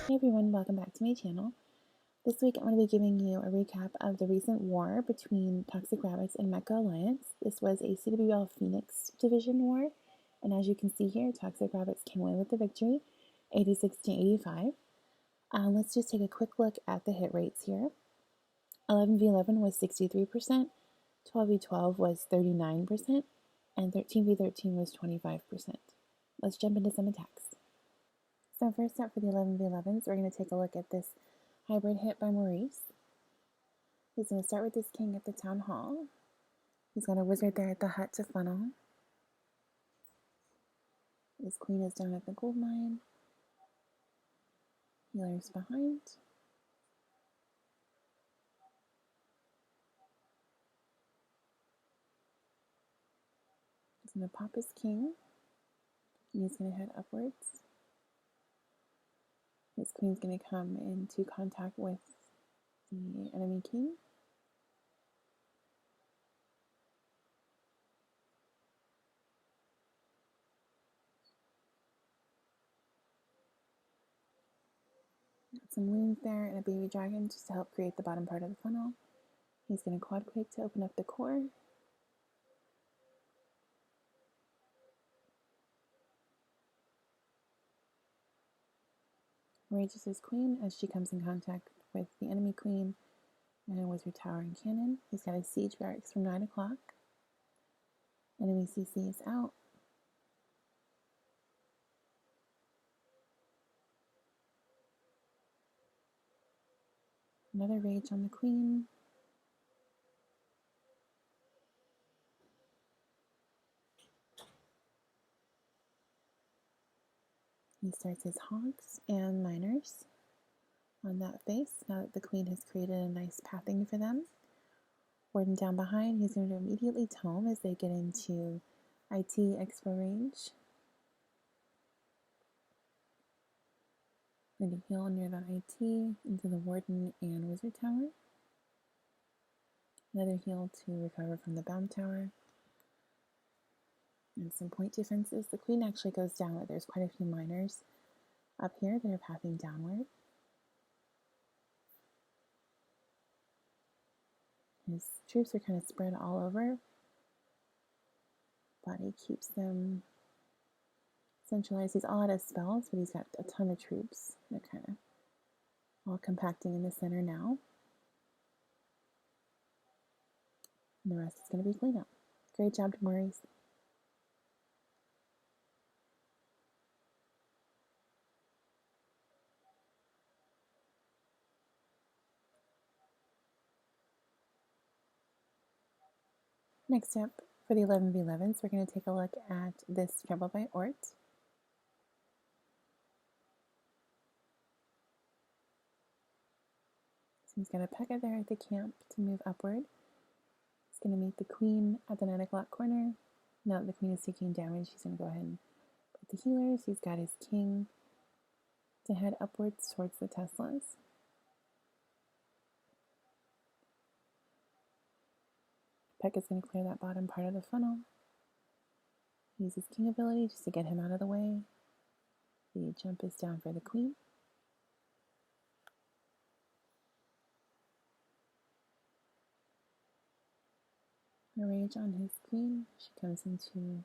Hey everyone, welcome back to my channel. This week I'm going to be giving you a recap of the recent war between ToXic Rabbits and Mecha Alliance. This was a CWL Phoenix division war, and as you can see here, ToXic Rabbits came away with the victory, 86 to 85. Let's just take a quick look at the hit rates here. 11v11 was 63%, 12v12 was 39%, and 13v13 was 25%. Let's jump into some attacks. So first up for the 11v11s, we're going to take a look at this hybrid hit by Maurice. He's going to start with this king at the town hall. He's got a wizard there at the hut to funnel. His queen is down at the gold mine. Healer's behind. He's going to pop his king. And he's going to head upwards. His queen's going to come into contact with the enemy king. Got some wings there and a baby dragon just to help create the bottom part of the funnel. He's going to quad quake to open up the core. Rages his queen as she comes in contact with the enemy queen and wizard tower and cannon. He's got his siege barracks from 9 o'clock. Enemy CC is out. Another rage on the queen. He starts his hogs and miners on that face now that the queen has created a nice pathing for them. Warden down behind, he's going to immediately tome as they get into IT expo range. Going to heal near that IT into the warden and wizard tower. Another heal to recover from the bomb tower. And some point defenses. The queen actually goes downward. There's quite a few miners up here that are pathing downward. His troops are kind of spread all over, but he keeps them centralized. He's all out of spells, but he's got a ton of troops. They're kind of all compacting in the center now. And the rest is going to be cleanup. Great job to Maurice. Next up, for the 11v11s, we're going to take a look at this Trouble by Orbs. So he's got a Mecha there at the camp to move upward. He's going to meet the queen at the 9 o'clock corner. Now that the queen is taking damage, he's going to go ahead and put the healers. He's got his king to head upwards towards the Teslas. Peck is going to clear that bottom part of the funnel. Use his king ability just to get him out of the way. The jump is down for the queen. A rage on his queen. She comes into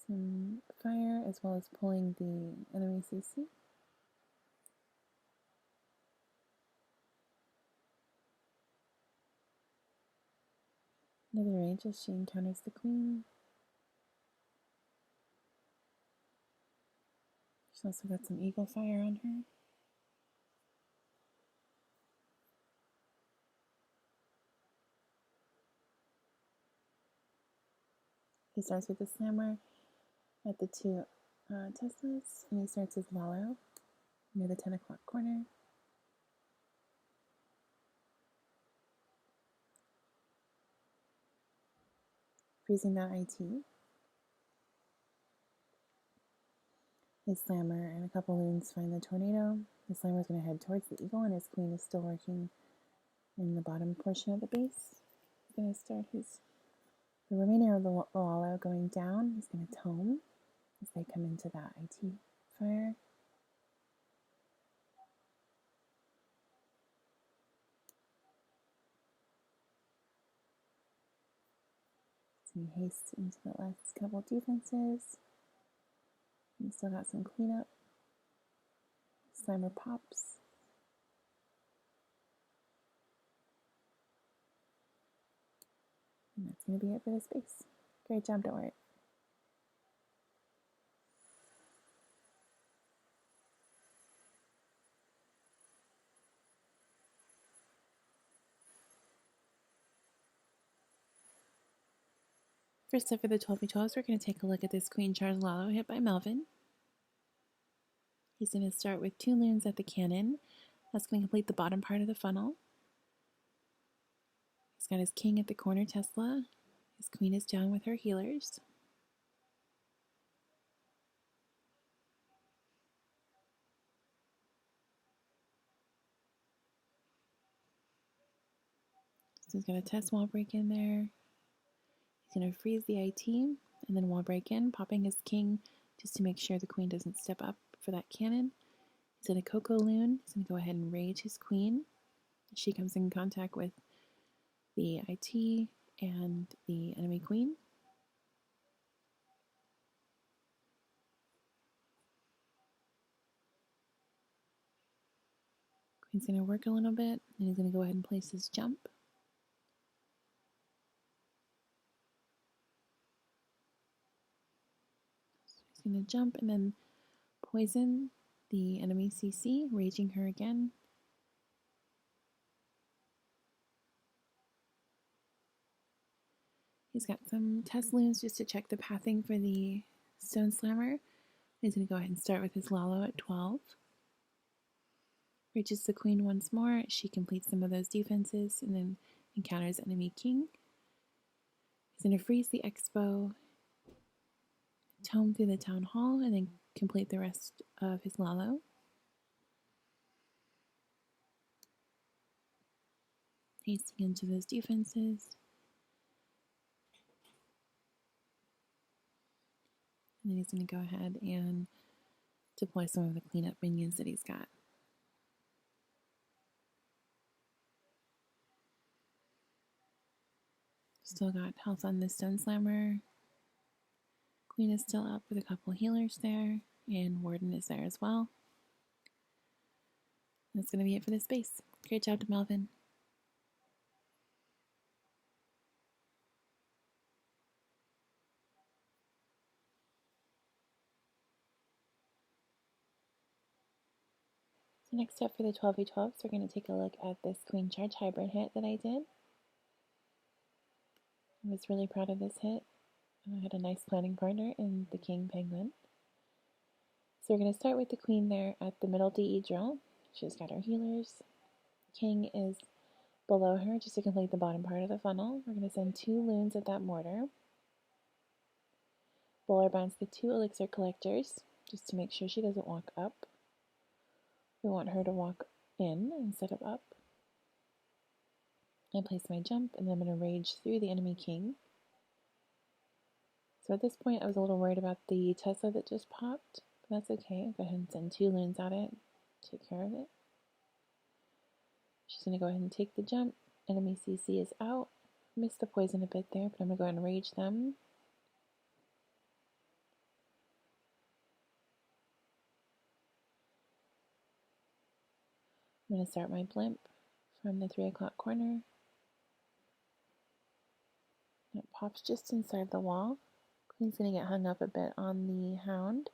some fire as well as pulling the enemy CC. Another rage as she encounters the queen. She's also got some eagle fire on her. He starts with the slammer at the two Teslas, and he starts his Lalo near the 10 o'clock corner. Freezing that IT. His slammer and a couple loons find the tornado. The slammer is going to head towards the eagle, and his queen is still working in the bottom portion of the base. He's going to start the remainder of the Lalo going down. He's going to tome as they come into that IT fire. Some haste into the last couple defenses. And still got some cleanup. Slimer pops. And that's going to be it for this base. Great job, Dort. First up for the 12v12s, we're going to take a look at this Queen Charge Lalo hit by Melvin. He's going to start with 2 loons at the cannon. That's going to complete the bottom part of the funnel. He's got his king at the corner Tesla. His queen is down with her healers. So he's got a test wall break in there. He's going to freeze the IT and then wall break in, popping his king just to make sure the queen doesn't step up for that cannon. He's in a Coco Loon. He's going to go ahead and rage his queen. She comes in contact with the IT and the enemy queen. Queen's going to work a little bit, and he's going to go ahead and place his jump. He's going to jump and then poison the enemy CC, raging her again. He's got some test loons just to check the pathing for the Stone Slammer. He's going to go ahead and start with his Lalo at 12. Reaches the queen once more. She completes some of those defenses and then encounters enemy king. He's going to freeze the Expo, tome through the town hall, and then complete the rest of his Lalo. Hasting into those defenses. And then he's going to go ahead and deploy some of the cleanup minions that he's got. Still got health on the Stone Slammer. Queen is still up with a couple healers there, and Warden is there as well. That's going to be it for this base. Great job to Melvin. So next up for the 12v12s, we're going to take a look at this Queen Charge hybrid hit that I did. I was really proud of this hit. I had a nice planning partner in the King Penguin. So we're going to start with the Queen there at the middle DE drill. She's got her healers. King is below her just to complete the bottom part of the funnel. We're going to send 2 loons at that mortar. Bowler binds the 2 elixir collectors just to make sure she doesn't walk up. We want her to walk in instead of up. I place my jump and then I'm going to rage through the enemy king. So at this point I was a little worried about the Tesla that just popped, but that's okay. Go ahead and send 2 loons at it, take care of it. She's going to go ahead and take the jump. Enemy CC is out. Missed the poison a bit there, but I'm going to go ahead and rage them. I'm going to start my blimp from the 3 o'clock corner. It pops just inside the wall. Queen's going to get hung up a bit on the Hound.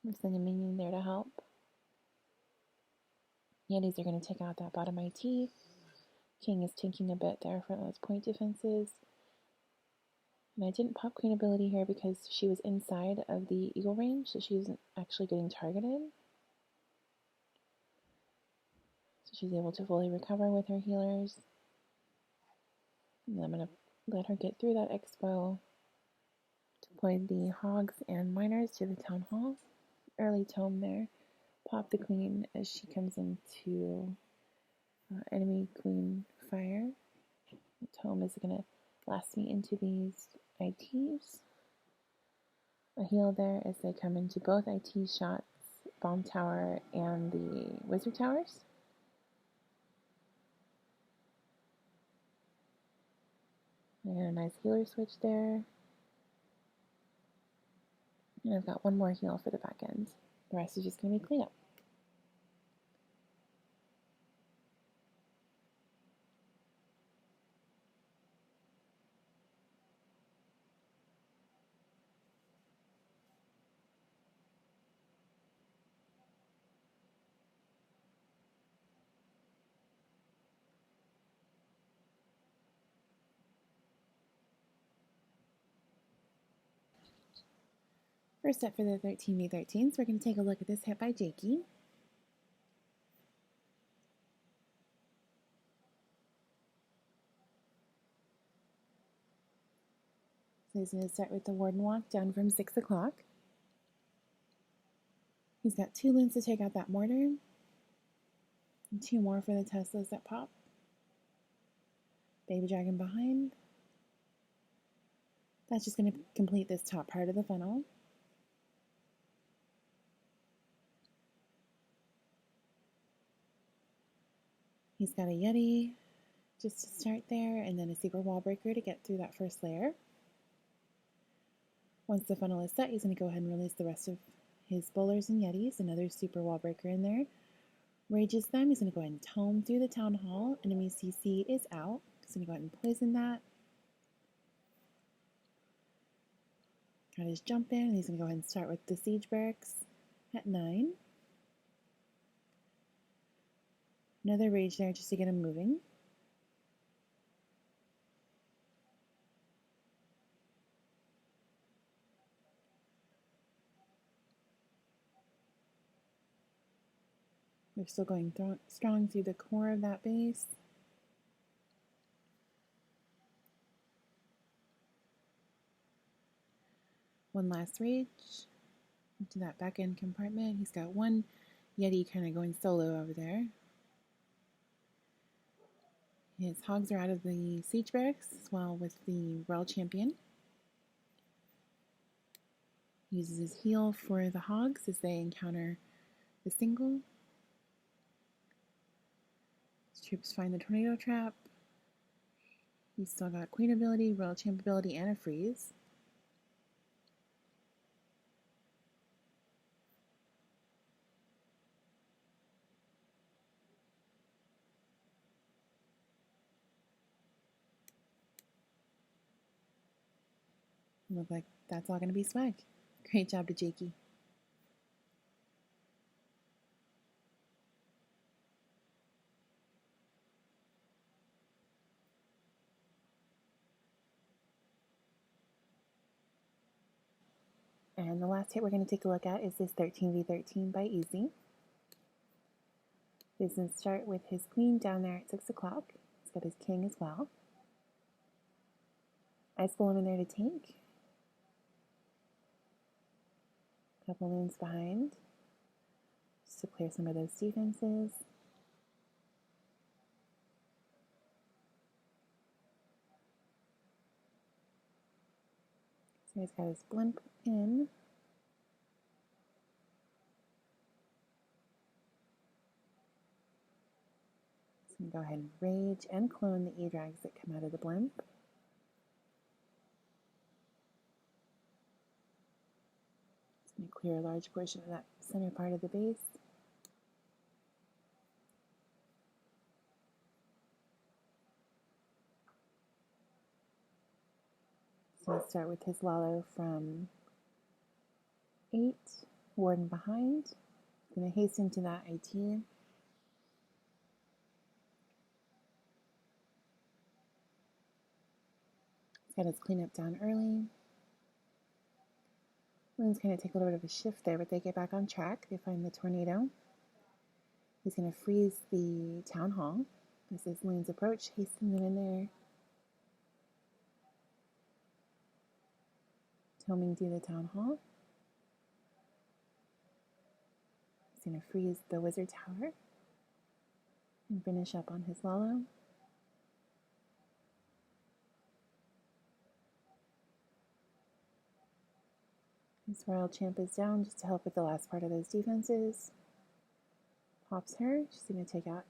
I'm sending a minion there to help. Yetis are going to take out that bottom IT. King is tanking a bit there for those point defenses. And I didn't pop Queen ability here because she was inside of the eagle range, so she isn't actually getting targeted. So she's able to fully recover with her healers. And I'm going to let her get through that expo. Deploy the hogs and miners to the town hall. Early tome there. Pop the queen as she comes into enemy queen fire. The tome is going to blast me into these ITs. A heal there as they come into both IT shots, bomb tower and the wizard towers. And a nice healer switch there. And I've got one more heal for the back end. The rest is just going to be cleanup. First up for the 13v13s, we're going to take a look at this hit by Jakey. So he's going to start with the Warden Walk down from 6 o'clock. He's got 2 loons to take out that mortar, and 2 more for the Teslas that pop. Baby Dragon behind. That's just going to complete this top part of the funnel. He's got a Yeti just to start there, and then a Secret Wall Breaker to get through that first layer. Once the funnel is set, he's going to go ahead and release the rest of his Bowlers and Yetis, another Super Wall Breaker in there. Rages them, he's going to go ahead and tome through the Town Hall. Enemy CC is out. He's going to go ahead and poison that. Got his jump in, and he's going to go ahead and start with the Siege Barracks at 9. Another Rage there just to get him moving. We're still going strong through the core of that base. One last Rage into that back end compartment. He's got one Yeti kind of going solo over there. His hogs are out of the Siege Barracks as well with the Royal Champion. He uses his heal for the hogs as they encounter the single. His troops find the Tornado Trap. He's still got Queen ability, Royal Champ ability, and a freeze. Look like that's all going to be swag. Great job to Jakey. And the last hit we're going to take a look at is this 13v13 by Easy. He's going to start with his queen down there at 6 o'clock. He's got his king as well. Ice Golem in there to take. Couple loons behind, just to clear some of those defenses. So he's got his blimp in. He's going to go ahead and rage and clone the E-Drags that come out of the blimp. Going to clear a large portion of that center part of the base. So we'll start with his Lalo from 8, Warden behind. Going to hasten to that IT. He's got his cleanup down early. Loons kind of take a little bit of a shift there, but they get back on track. They find the tornado. He's going to freeze the town hall. This is Loon's approach, hasten them in there. Toming through the town hall. He's going to freeze the wizard tower and finish up on his Lalo. His Royal Champ is down just to help with the last part of those defenses. Pops her. She's going to take out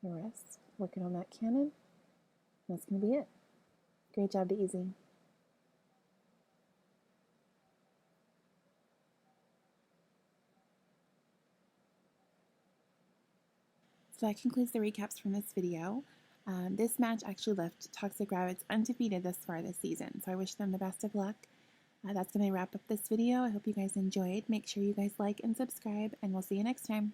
the rest. Working on that cannon. That's going to be it. Great job to Easy. So that concludes the recaps from this video. This match actually left ToXic Rabbits undefeated thus far this season, so I wish them the best of luck. That's going to wrap up this video. I hope you guys enjoyed. Make sure you guys like and subscribe, and we'll see you next time.